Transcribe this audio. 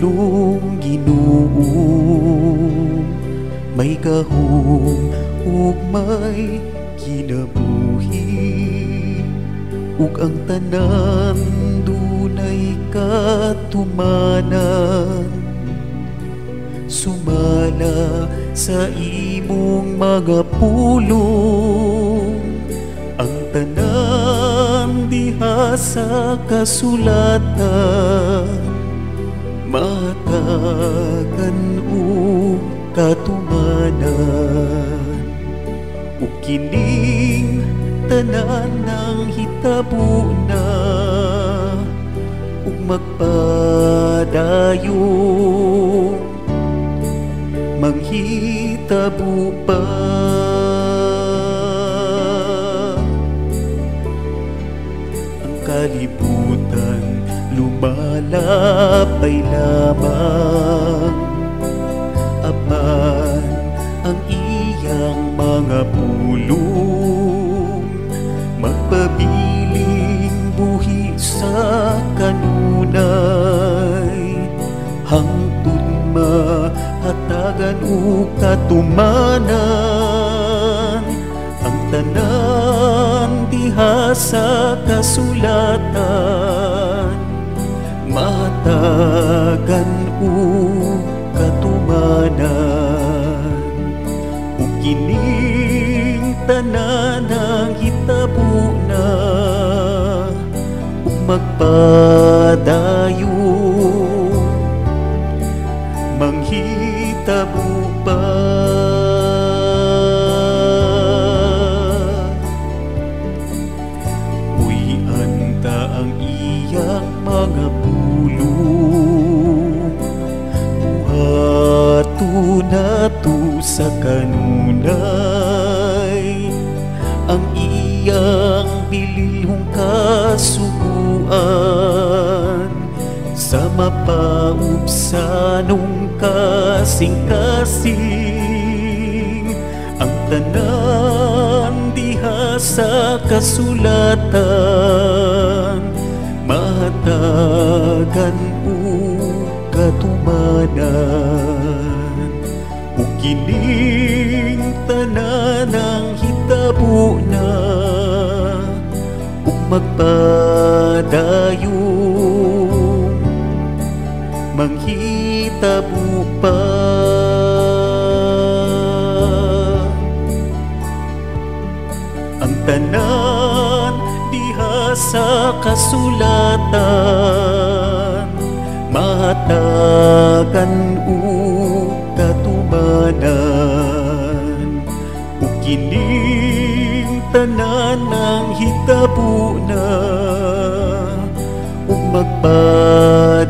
pulong Ginoo, may gahom ug may kinabuhi, ug ang tanan dunay katumanan. Sumala sa imong mga pulong, ang tanan diha sa kasulatan, matagan ug katumanan. Ug kining tanan ng hitabo na, ug magpadayon manghitabo pa. Ang kalibutan lumalapay lamang, apan ang iyang mga pulong magpabiling buhi sa kanunay, hangtod mahatagan ug katumanan. Ang tanan diha sa kasulatan, mahatagan ug katumanan. Ug kining tanan ang hitabo na, ug magpadayon manghitabo pa. Uy, anta ang iyang mga pulong, buhato nato sa kanunay, ang iyang bilihong kasuguan, sa mapaubsanong kasing-kasing. Ang tanan diha sa kasulatan, mahatagan ug katumanan. Ug kining tanan ang hitabo na, ug magpadayon manghitabo pa. Ang tanan diha sa kasulatan, mahatagan ug katumanan. Ug kining tanan ang hitabo na, ug magpadayon